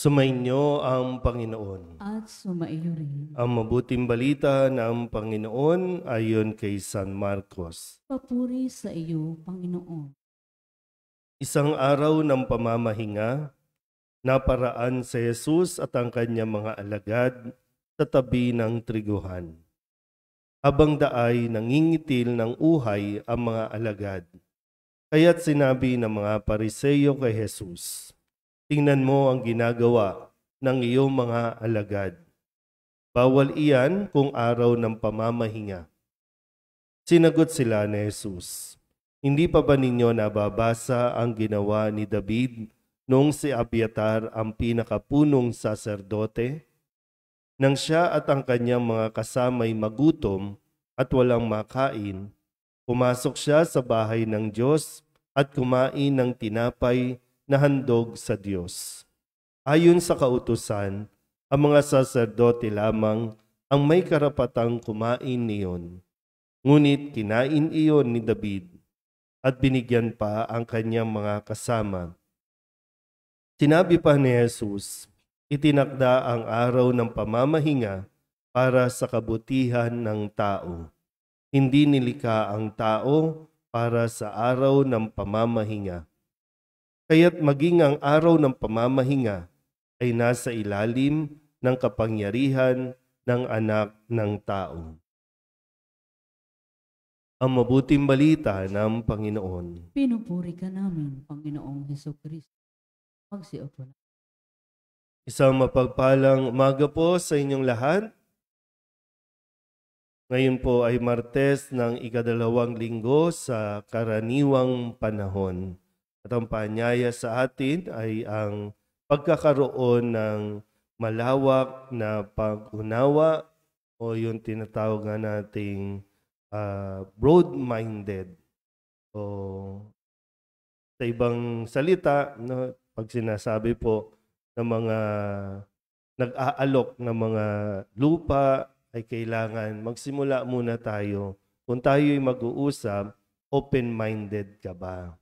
Sumainyo ang Panginoon. At sumaiyo rin. Ang mabuting balita ng Panginoon ayon kay San Marcos. Papuri sa iyo, Panginoon. Isang araw ng pamamahinga, naparaan si Jesus at ang kanyang mga alagad sa tabi ng triguhan. Habang daay nangingitil ng uhay ang mga alagad. Kaya't sinabi ng mga Pariseyo kay Jesus, "Tingnan mo ang ginagawa ng iyong mga alagad. Bawal iyan kung araw ng pamamahinga." Sinagot sila ni Jesus, "Hindi pa ba ninyo nababasa ang ginawa ni David noong si Abiatar ang pinakapunong saserdote? Nang siya at ang kanyang mga kasamay magutom at walang makain, pumasok siya sa bahay ng Diyos at kumain ng tinapay na handog sa Diyos. Ayon sa kautusan, ang mga saserdote lamang ang may karapatang kumain niyon. Ngunit kinain iyon ni David at binigyan pa ang kanyang mga kasama." Sinabi pa ni Jesus, itinakda ang araw ng pamamahinga para sa kabutihan ng tao. Hindi nilikha ang tao para sa araw ng pamamahinga. Kaya't maging ang araw ng pamamahinga ay nasa ilalim ng kapangyarihan ng Anak ng Tao. Ang mabuting balita ng Panginoon. Pinupuri ka namin, Panginoong Hesukristo. Magsiupo na. Isang mapagpalang umaga po sa inyong lahat. Ngayon po ay Martes ng ika-2 linggo sa karaniwang panahon. At ang paanyaya sa atin ay ang pagkakaroon ng malawak na pag-unawa o yung tinatawag nga nating broad-minded. O sa ibang salita, no, pag sinasabi po ng mga nag-aalok ng mga lupa, ay kailangan magsimula muna tayo. Kung tayo'y mag-uusap, open-minded ka ba?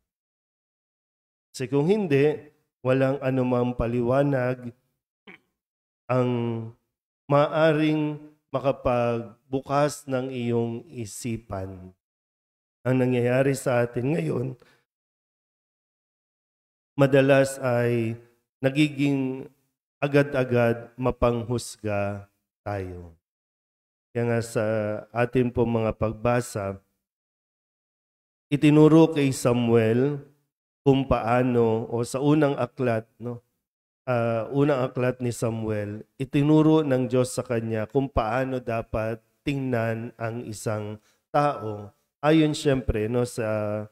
Kasi kung hindi, walang anumang paliwanag ang maaring makapagbukas ng iyong isipan. Ang nangyayari sa atin ngayon, madalas ay nagiging agad-agad mapanghusga tayo. Kaya nga sa atin po mga pagbasa, itinuro kay Samuel kung paano, o sa unang aklat, unang aklat ni Samuel, itinuro ng Diyos sa kanya kung paano dapat tingnan ang isang tao. Ayon siyempre sa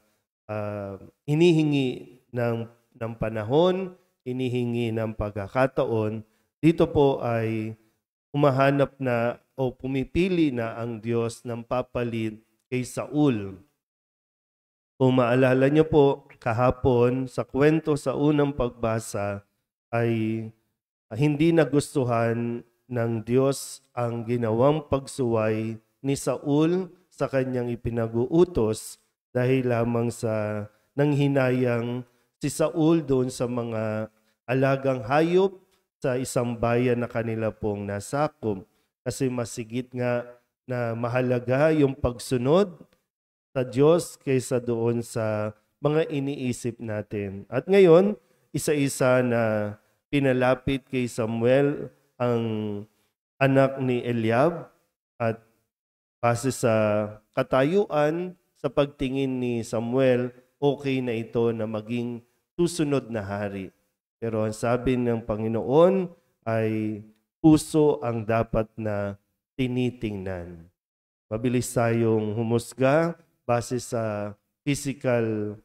hinihingi ng panahon, hinihingi ng pagkakataon, dito po ay humahanap na o pumipili na ang Diyos ng papalit kay Saul. Kung maalala niyo po, kahapon sa kwento sa unang pagbasa ay hindi nagustuhan ng Diyos ang ginawang pagsuway ni Saul sa kanyang ipinag-uutos dahil lamang sa nanghinayang si Saul doon sa mga alagang hayop sa isang bayan na kanila pong nasakop. Kasi masigit nga na mahalaga yung pagsunod sa Diyos kaysa doon sa mga iniisip natin. At ngayon, isa-isa na pinalapit kay Samuel ang anak ni Eliab at base sa katayuan sa pagtingin ni Samuel, okay na ito na maging susunod na hari. Pero ang sabi ng Panginoon ay puso ang dapat na tinitingnan. Mabilis tayong humusga base sa physical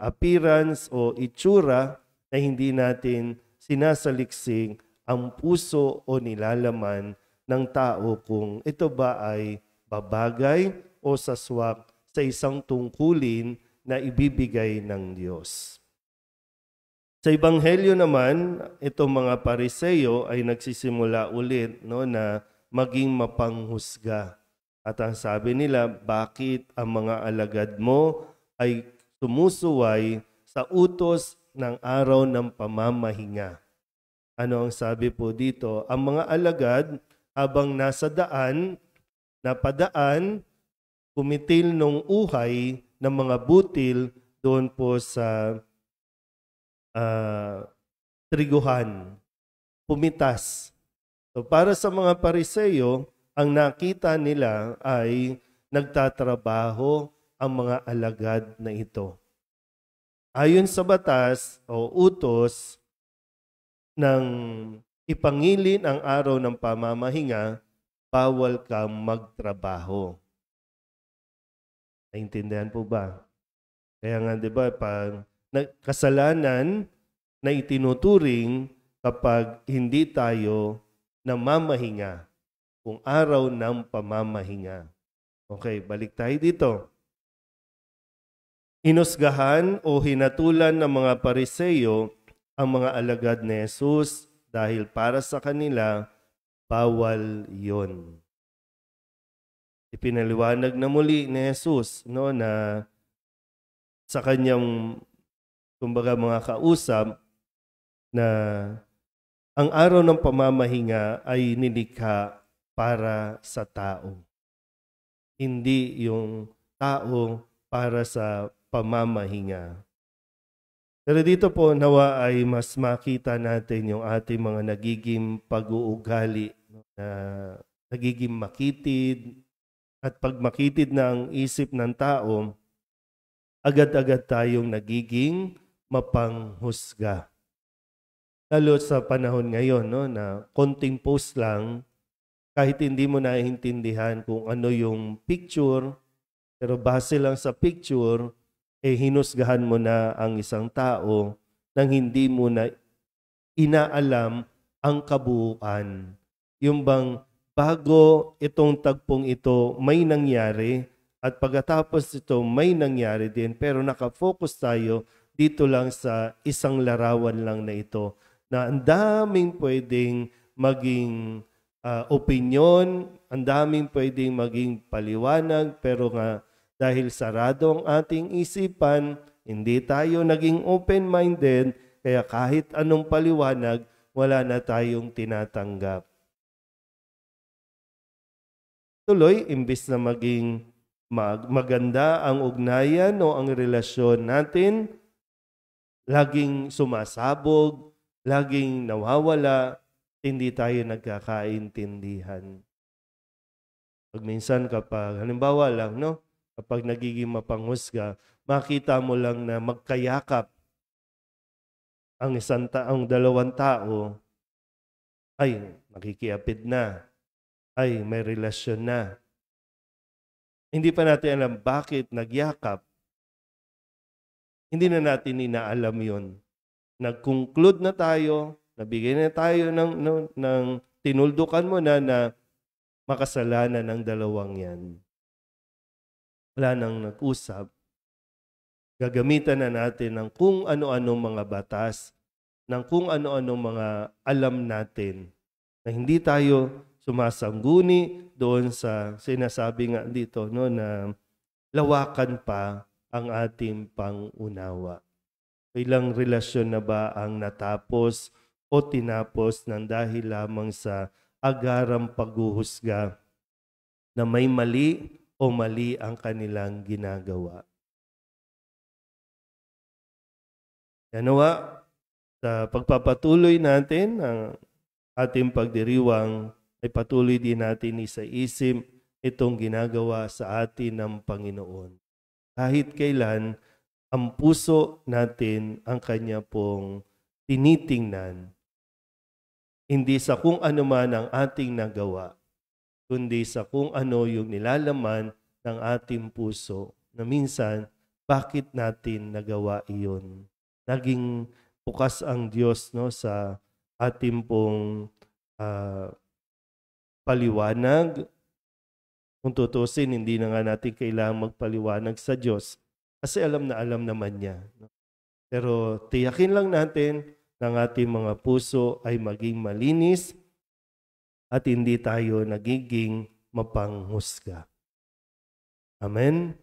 appearance o itsura na hindi natin sinasaliksik ang puso o nilalaman ng tao kung ito ba ay babagay o saswak sa isang tungkulin na ibibigay ng Diyos. Sa Ebanghelyo naman, itong mga Pariseyo ay nagsisimula ulit na maging mapanghusga. At ang sabi nila, bakit ang mga alagad mo ay sumusuway sa utos ng araw ng pamamahinga? Ano ang sabi po dito? Ang mga alagad habang nasa napadaan, kumitil nung uhay ng mga butil doon po sa triguhan. Pumitas. So para sa mga Pariseyo, ang nakita nila ay nagtatrabaho ang mga alagad na ito. Ayon sa batas o utos ng ipangilin ang araw ng pamamahinga, bawal kang magtrabaho. Naintindihan po ba? Kaya nga 'di ba, pag kasalanan na itinuturing kapag hindi tayo namamahinga, kung araw ng pamamahinga. Okay, balik tayo dito. Inusgahan o hinatulan ng mga Pariseyo ang mga alagad ni Jesus dahil para sa kanila, bawal yon. Ipinaliwanag na muli ni Jesus na sa kanyang kumbaga mga kausap na ang araw ng pamamahinga ay nilikha para sa tao. Hindi yung tao para sa pamamahinga. Pero dito po nawa ay mas makita natin yung ating mga nagiging pag-uugali na nagiging makitid, at pag makitid na ang isip ng tao, agad-agad tayong nagiging mapanghusga. Lalo sa panahon ngayon na konting post lang, kahit hindi mo naiintindihan kung ano yung picture, pero base lang sa picture, hinusgahan mo na ang isang tao nang hindi mo na inaalam ang kabuuan. Yung bang bago itong tagpong ito may nangyari at pagkatapos ito may nangyari din, pero nakafocus tayo dito lang sa isang larawan lang na ito na ang daming pwedeng maging opinyon, ang daming pwedeng maging paliwanag, pero nga dahil sarado ang ating isipan, hindi tayo naging open-minded, kaya kahit anong paliwanag, wala na tayong tinatanggap. Tuloy, imbis na maging maganda ang ugnayan o ang relasyon natin, laging sumasabog, laging nawawala, hindi tayo nagkakaintindihan. Pag minsan kapag, halimbawa lang, kapag nagiging mapanghusga, makita mo lang na magkayakap ang dalawang tao, ay makikiapid na, ay may relasyon na. Hindi pa natin alam bakit nagyakap. Hindi na natin inaalam yon. Nag-conclude na tayo, nabigay na tayo ng tinuldukan mo na makasalanan ng dalawang yan. Wala nang nag-usap. Gagamitan na natin ng kung ano-ano mga batas, ng kung ano-ano mga alam natin na hindi tayo sumasangguni doon sa sinasabi nga dito na lawakan pa ang ating pangunawa. Ilang relasyon na ba ang natapos o tinapos ng dahil lamang sa agarang paghuhusga na may mali o mali ang kanilang ginagawa? Nawa, sa pagpapatuloy natin ang ating pagdiriwang, ay patuloy din natin isa-isip itong ginagawa sa atin ng Panginoon. Kahit kailan, ang puso natin ang Kanya pong tinitingnan. Hindi sa kung ano man ang ating nagawa, kundi sa kung ano yung nilalaman ng ating puso na minsan, bakit natin nagawa iyon? Naging bukas ang Diyos sa ating pong paliwanag. Kung tutusin, hindi na nga natin kailangang magpaliwanag sa Diyos kasi alam naman niya. Pero tiyakin lang natin na ang ating mga puso ay maging malinis at hindi tayo nagiging mapanghusga. Amen?